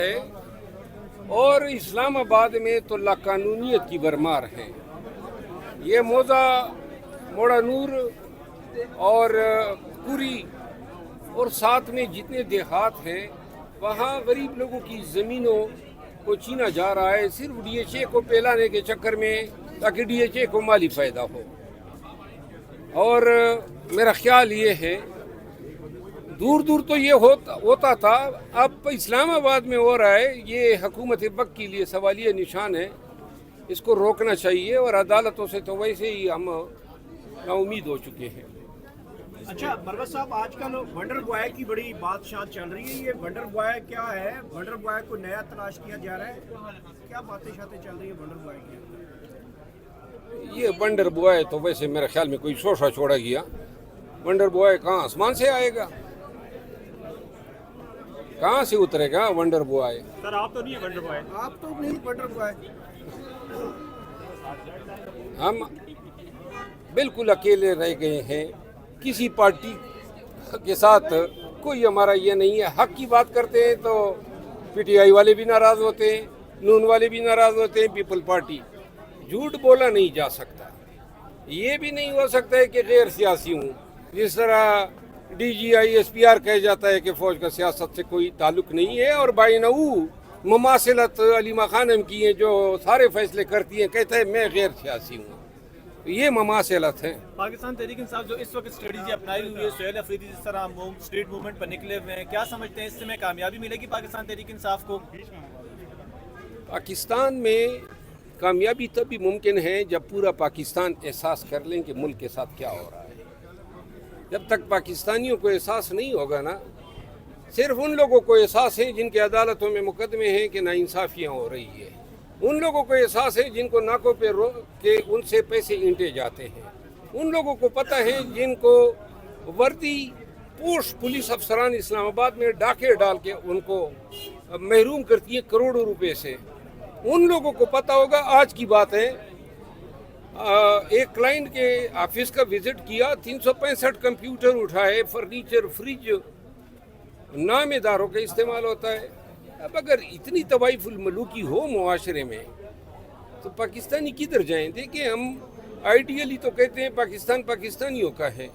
ہے اور اسلام آباد میں تو لاقانونیت کی بھرمار ہے. یہ موزہ موڑا نور اور پوری اور ساتھ میں جتنے دیہات ہیں وہاں غریب لوگوں کی زمینوں کو چھینا جا رہا ہے صرف ڈی ایچ اے کو پھیلانے کے چکر میں تاکہ ڈی ایچ اے کو مالی فائدہ ہو. اور میرا خیال یہ ہے دور دور تو یہ ہوتا تھا، اب اسلام آباد میں ہو رہا ہے. یہ حکومت وقت کے لیے سوالیہ نشان ہے، اس کو روکنا چاہیے. اور عدالتوں سے تو ویسے ہی ہم نا امید ہو چکے ہیں. اچھا مروت صاحب، آج کل ونڈر بوائے کی بڑی بات شات چل رہی ہے. یہ ونڈر بوائے کیا ہے؟ ونڈر بوائے کو نیا تلاش کیا جا رہا ہے، کیا باتیں شاتیں چل رہی ہیں ونڈر بوائے کی؟ یہ ونڈر بوائے تو ویسے میرے خیال میں کوئی شوشہ چھوڑا گیا. ونڈر بوائے کہاں آسمان سے آئے گا؟ کہاں سے اترے گا ونڈر بوائے؟ سر آپ تو نہیں ونڈر بوائے. آپ تو نہیں ونڈر بوائے. ہم بالکل اکیلے رہ گئے ہیں. کسی پارٹی کے ساتھ کوئی ہمارا یہ نہیں ہے. حق کی بات کرتے ہیں تو پی ٹی آئی والے بھی ناراض ہوتے ہیں، نون والے بھی ناراض ہوتے ہیں. پیپل پارٹی جھوٹ بولا نہیں جا سکتا. یہ بھی نہیں ہو سکتا ہے کہ غیر سیاسی ہوں. جس طرح D G I S P R کہہ جاتا ہے کہ فوج کا سیاست سے کوئی تعلق نہیں ہے، اور بائنو مماثلت علیمہ خانم کی ہیں جو سارے فیصلے کرتی ہیں، کہتا ہے میں غیر سیاسی ہوں. یہ مماثلت ہے. پاکستان تحریک انصاف جو اس وقت اسٹریٹجی اپنائی ہوئی ہے، سہیل افریدی جس طرح اسٹریٹ موومنٹ پر نکلے ہوئے ہیں، کیا سمجھتے ہیں اس سے میں کامیابی ملے گی پاکستان تحریک انصاف کو؟ پاکستان میں کامیابی تبھی ممکن ہے جب پورا پاکستان احساس کر لیں کہ ملک کے ساتھ کیا ہو رہا ہے. جب تک پاکستانیوں کو احساس نہیں ہوگا نا، صرف ان لوگوں کو احساس ہے جن کے عدالتوں میں مقدمے ہیں کہ ناانصافیاں ہو رہی ہے. ان لوگوں کو احساس ہے جن کو ناکوں پہ رو کے ان سے پیسے اینٹے جاتے ہیں. ان لوگوں کو پتہ ہے جن کو وردی پوش پولیس افسران اسلام آباد میں ڈاکے ڈال کے ان کو محروم کرتی ہیں کروڑوں روپے سے. ان لوگوں کو پتہ ہوگا. آج کی بات ہے، ایک کلائنٹ کے آفس کا وزٹ کیا، 365 کمپیوٹر اٹھائے، فرنیچر، فریج نام اداروں کا استعمال ہوتا ہے. اب اگر اتنی طوائف الملوکی ہو معاشرے میں تو پاکستانی کدھر جائیں؟ دیکھیں، ہم آئیڈیلی تو کہتے ہیں پاکستان پاکستانیوں کا ہے،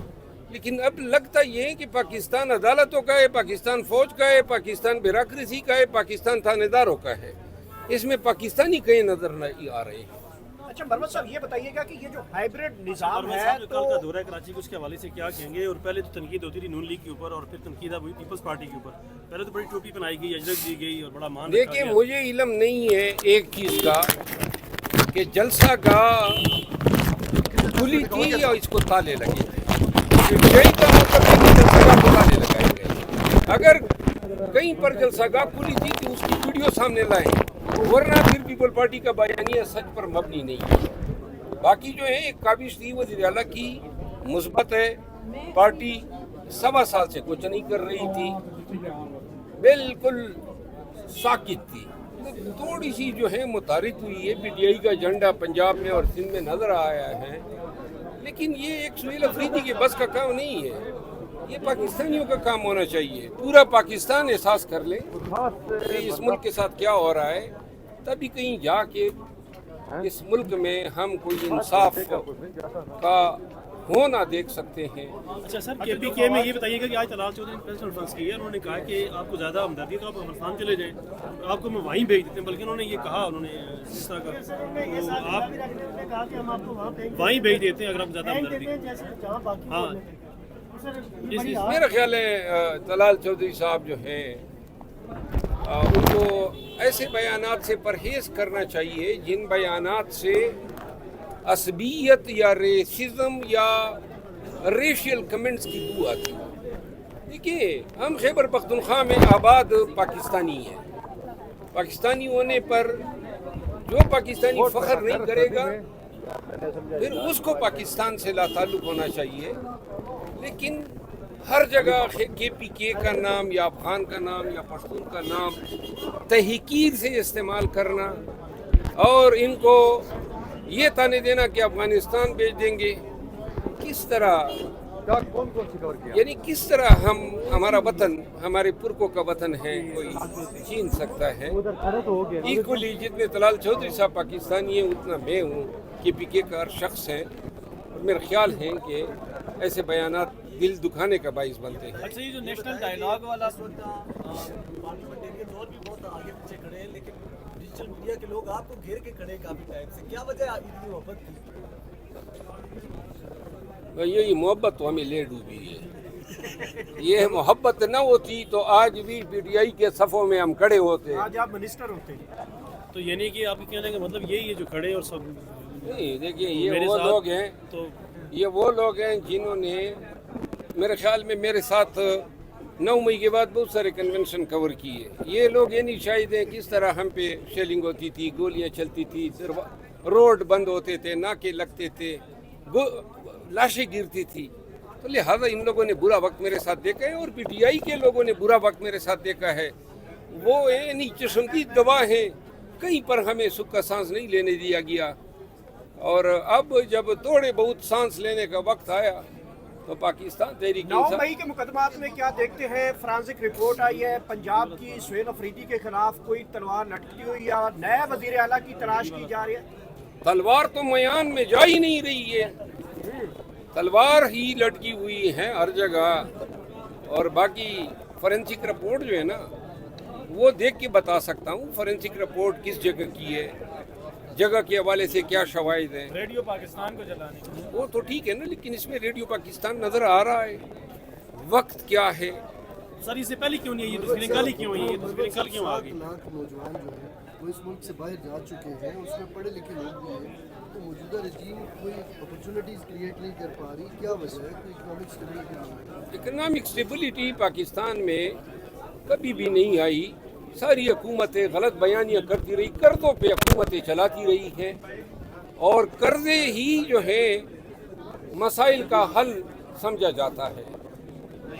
لیکن اب لگتا یہ ہے کہ پاکستان عدالتوں کا ہے، پاکستان فوج کا ہے، پاکستان بیوروکریسی کا ہے، پاکستان تھانے داروں کا ہے. اس میں پاکستانی کہیں نظر نہیں آ رہے ہیں. اچھا مروت صاحب، یہ بتائیے گا کہ یہ جو ہائیبریڈ نظام ہے کل کا دورہ کراچی کو اس کے حوالے سے کیا کہیں گے؟ اور پہلے تو تنقید ہوتی تھی نون لیگ کے اوپر، اور پھر تنقید ہوئی پیپلز پارٹی کے اوپر. پہلے تو بڑی ٹوپی پہنائی گئی، اجرک دی گئی اور بڑا مان رکھا دیکھیں، گیا. مجھے علم نہیں ہے ایک چیز کا کہ جلسہ گاہ کھلی تھی یا اس کو تالے لگے تھے. یہی تو مطلب ہے کہ جلسہ گاہ کو تالے لگائے گئے. اگر کہیں پر جلسہ گاہ کھلی تھی تو اس کی ویڈیو سامنے لائیں، ورنہ پھر پیپل پارٹی کا بیانیہ سچ پر مبنی نہیں ہے. باقی جو ہے ایک کابش تھی وزیر اعلیٰ کی، مثبت ہے. پارٹی 1.25 سال سے کچھ نہیں کر رہی تھی، بالکل ساکت تھی. تھوڑی سی جو ہے متحرک ہوئی ہے. پی ٹی آئی کا جھنڈا پنجاب میں اور سندھ میں نظر آیا ہے، لیکن یہ ایک سہیل افریدی کے بس کا کام نہیں ہے. یہ پاکستانیوں کا کام ہونا چاہیے. پورا پاکستان احساس کر لے کہ اس ملک کے ساتھ کیا ہو رہا ہے، تبھی کہیں جا کے اس ملک میں ہم کوئی انصاف کا ہونا دیکھ سکتے ہیں. اچھا سر، کے پی کے میں یہ بتائیے گا کہ آج طلال چودھری نے پریس کانفرنس کی ہے، انہوں نے کہا کہ آپ کو زیادہ ہمدردی ہے تو آپ افغانستان چلے جائیں، آپ کو ہم وہیں بھیج دیتے ہیں. بلکہ انہوں نے یہ کہا، انہوں نے اس طرح کا تو آپ وہیں بھیج دیتے ہیں اگر آپ زیادہ ہمدردی. ہاں، میرا خیال ہے طلال چودھری صاحب جو ہیں ان کو ایسے بیانات سے پرہیز کرنا چاہیے جن بیانات سے عصبیت یا ریسزم یا ریشیل کمنٹس کی بو آتی ہے. دیکھیے، ہم خیبر پختونخوا میں آباد پاکستانی ہیں. پاکستانی ہونے پر جو پاکستانی فخر نہیں کرے گا پھر اس کو پاکستان سے لا تعلق ہونا چاہیے. لیکن ہر جگہ کے پی کے کا نام یا افغان کا نام یا پشتون کا نام تحقیر سے استعمال کرنا اور ان کو یہ تانے دینا کہ افغانستان بھیج دیں گے، کس طرح کیا کون کون سی کور کیا؟ یعنی کس طرح ہم ہمارا وطن ہمارے پرکوں کا وطن ہے کوئی چھین سکتا ہے. ایکولی جتنے طلال چودھری صاحب پاکستانی ہیں اتنا میں ہوں کہ پی کے کا شخص ہیں، اور میرا خیال ہے کہ ایسے بیانات دل دکھانے کا باعث بنتے ہیں. اچھا یہ جو نیشنل ڈائلاگ والا پارلیمنٹرین اور بھی بہت آگے پیچھے کھڑے ہیں، لیکن ڈیجیٹل میڈیا کے لوگ آپ کو گھیر کے کھڑے کافی ٹائم سے، کیا وجہ ہے اتنی محبت کی؟ یہی محبت تو ہمیں لے ڈوبی ہے. یہ محبت نہ ہوتی تو آج بھی پی ٹی آئی کے صفوں میں ہم کھڑے ہوتے. آج آپ منسٹر ہوتے ہیں. تو یعنی کہ آپ کے کہنے کا مطلب یہی ہے جو کھڑے اور سب نہیں دیکھیے یہ وہ لوگ ہیں، یہ وہ لوگ ہیں جنہوں نے میرے خیال میں میرے ساتھ 9 مئی کے بعد بہت سارے کنونشن کور کیے. یہ لوگ یہ نہیں شاہد ہیں کس طرح ہم پہ شیلنگ ہوتی تھی، گولیاں چلتی تھی، روڈ بند ہوتے تھے، ناکے لگتے تھے، لاشیں گرتی تھی. تو لہٰذا ان لوگوں نے برا وقت میرے ساتھ دیکھا ہے، اور پی ٹی آئی کے لوگوں نے برا وقت میرے ساتھ دیکھا ہے. وہ یعنی چشمدید گواہ ہیں، کہیں پر ہمیں سکھ کا سانس نہیں لینے دیا گیا. اور اب جب تھوڑے بہت سانس لینے کا وقت آیا تو پاکستان تحریک 9 مئی کے مقدمات میں کیا دیکھتے ہیں؟ فرانسک رپورٹ آئی ہے پنجاب کی سہیل افریدی کے خلاف کوئی تلوار لٹکتی ہوئی یا نئے وزیر اعلیٰ کی تلاش کی جا رہی ہے. تلوار تو میان میں جا ہی نہیں رہی ہے، تلوار ہی لٹکی ہوئی ہے ہر جگہ. اور باقی فورینسک رپورٹ جو ہے نا وہ دیکھ کے بتا سکتا ہوں فورینسک رپورٹ کس جگہ کی ہے، جگہ کے حوالے سے کیا شواہد ہیں. ریڈیو پاکستان کو جلانے کی وہ تو ٹھیک ہے نا، لیکن اس میں ریڈیو پاکستان نظر آ رہا ہے. وقت کیا ہے؟ سر اس سے پہلے کیوں نہیں ہے یہ تصویریں کل ہی کیوں ہوئی ہیں؟ یہ تصویریں کل کیوں آ گئی؟ 7 لاکھ نوجوان جو ہیں وہ اس ملک سے باہر جا چکے ہیں، اس میں پڑھے لکھے لوگ بھی ہیں. تو موجودہ رجیم کوئی اپرچونیٹیز کریٹ نہیں کر پا رہی، کیا وجہ ہے؟ کوئی اکنامک اسٹیبلٹی نہیں ہے. اکنامک اسٹیبلٹی پاکستان میں کبھی بھی نہیں آئی. ساری حکومتیں غلط بیانیاں کرتی رہی، قرضوں پہ حکومتیں چلاتی رہی ہیں، اور قرضے ہی جو ہیں مسائل کا حل سمجھا جاتا ہے.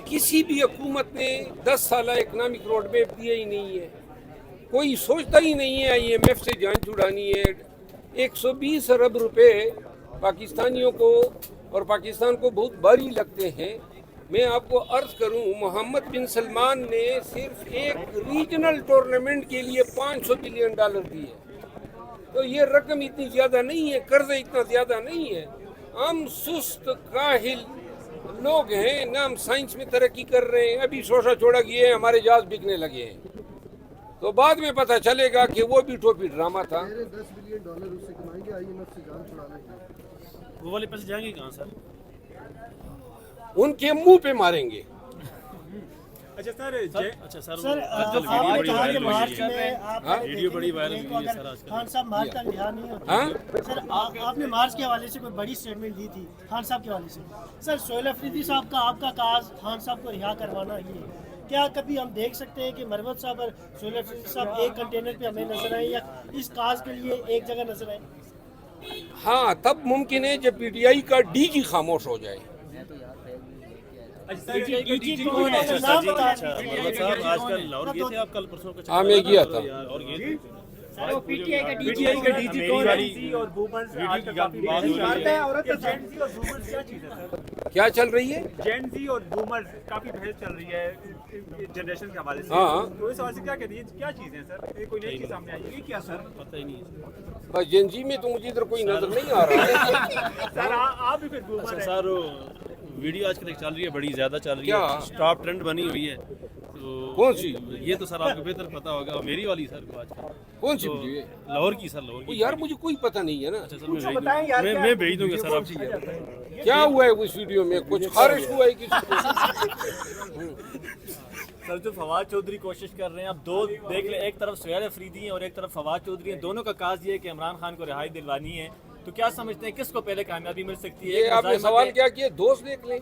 کسی بھی حکومت نے 10 سالہ اکنامک روڈ میپ دیا ہی نہیں ہے. کوئی سوچتا ہی نہیں ہے آئی ایم ایف سے جان چھڑانی ہے. 120 ارب روپے پاکستانیوں کو اور پاکستان کو بہت بھاری لگتے ہیں. میں آپ کو عرض کروں محمد بن سلمان نے صرف ایک ریجنل ٹورنامنٹ کے لیے $500 بلین دیے. تو یہ رقم اتنی زیادہ نہیں ہے، قرض اتنا زیادہ نہیں ہے. ہم سست کاہل لوگ ہیں، نہ ہم سائنس میں ترقی کر رہے ہیں. ابھی شوشہ چھوڑا گیا ہے، ہمارے جہاز بکنے لگے ہیں. تو بعد میں پتہ چلے گا کہ وہ بھی ٹوپی ڈرامہ تھا. $10 بلین اس سے کمائیں گے آئی ایم ایف سے جان چھڑانے کے. وہ والے پیسے جائیں گے کہاں سر؟ ان کے منہ پہ ماریں گے. اچھا سر اچھا سر سر آپ نے کہا کہ مارچ میں آپ ویڈیو بڑی وائرل ہوئی ہے سر آج کل. خان صاحب مارچ کا انتہا نہیں ہوتا. سر آپ نے مارچ کے حوالے سے کوئی بڑی اسٹیٹمنٹ دی تھی خان صاحب کے حوالے سے. سر سہیل افریدی صاحب کا آپ کا کاز خان صاحب کو رہا کروانا ہی ہے. کیا کبھی ہم دیکھ سکتے ہیں کہ مروت صاحب اور سہیل افریدی صاحب ایک کنٹینر پہ ہمیں نظر آئے یا اس کاز کے لیے ایک جگہ نظر آئے؟ ہاں تب ممکن ہے جب پی ٹی آئی کا ڈی جی خاموش ہو جائے. ہاں میں گیا تھا. کیا چل رہی ہے؟ جین زی اور بومرز کافی بحث چل رہی ہے جنریشن کے حوالے سے. ہاں تو اس حوالے سے کیا کہتی ہے، کیا چیزیں ہیں سر؟ کوئی نئی چیز سامنے آئی ہے کیا سر؟ پتہ ہی نہیں ہے بس جنجی میں تو مجھے ادھر کوئی نظر نہیں آ رہا ہے. سر آپ بھی پھر بومر ہیں. سر ویڈیو آج کل ایک چل رہی ہے، بڑی زیادہ چل رہی ہے، ٹاپ ٹرینڈ بنی ہوئی ہے. تو کون سی؟ یہ تو سر آپ کو بہتر پتا ہوگا. میری والی سر کو آج کل کون سی ویڈیو ہے؟ لاہور کی سر، لاہور کی. یار مجھے کوئی پتہ نہیں ہے نا. اچھا سر میں بھیج دوں گا سر آپ. کیا ہوا ہے اس ویڈیو میں؟ کچھ خارش ہوا ہے کسی کو؟ سر جو فواد چودھری کوشش کر رہے ہیں، اب دو دیکھ لیں، ایک طرف سہیل افریدی ہیں اور ایک طرف فواد چودھری ہیں. دونوں کا کاز یہ ہے کہ عمران خان کو رہائی دلوانی ہے. تو کیا سمجھتے ہیں کس کو پہلے کامیابی مل سکتی ہے؟ یہ آپ نے سوال کیا کیا؟ دوست دیکھ لیں.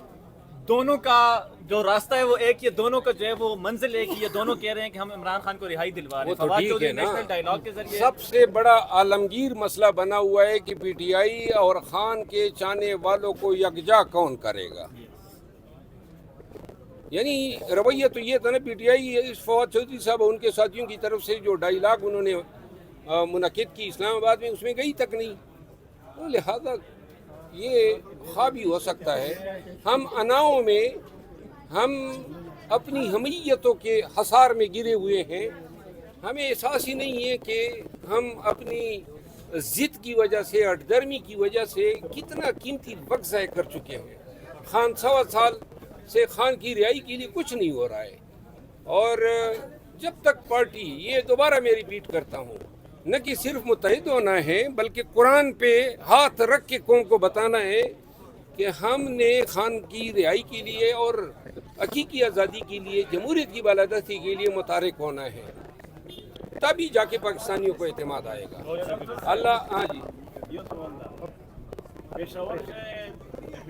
دونوں کا جو راستہ ہے وہ ایک ہی ہے، دونوں کا جو ہے وہ منزل ایک ہی ہے. دونوں کہہ رہے ہیں کہ ہم عمران خان کو رہائی دلوا رہے وہ ہیں. تو فواد ٹھیک چودھری ہے نا. نیشنل ڈائلاگ کے ذریعے سب سے بڑا عالمگیر مسئلہ بنا ہوا ہے کہ پی ٹی آئی اور خان کے چاہنے والوں کو یکجا کون کرے گا. یعنی رویہ تو یہ تھا نا پی ٹی آئی اس فواد چودھری صاحب اور ان کے ساتھیوں کی طرف سے جو ڈائلاگ انہوں نے منعقد کی اسلام آباد میں، اس میں گئی تک نہیں. تو لہذا یہ خواب ہی ہو سکتا ہے. ہم اناؤں میں ہم اپنی حمیتوں کے حصار میں گرے ہوئے ہیں. ہمیں احساس ہی نہیں ہے کہ ہم اپنی ضد کی وجہ سے، ہٹ درمی کی وجہ سے کتنا قیمتی وقت ضائع کر چکے ہیں. خان 1.25 سال سے خان کی رہائی کے لیے کچھ نہیں ہو رہا ہے. اور جب تک پارٹی، یہ دوبارہ میں ریپیٹ کرتا ہوں، نہ کہ صرف متحد ہونا ہے بلکہ قرآن پہ ہاتھ رکھ کے قوم کو بتانا ہے کہ ہم نے خان کی رہائی کے لیے اور حقیقی آزادی کے لیے، جمہوریت کی بالادستی کے لیے متحرک ہونا ہے، تبھی جا کے پاکستانیوں کو اعتماد آئے گا. اللہ. ہاں جی.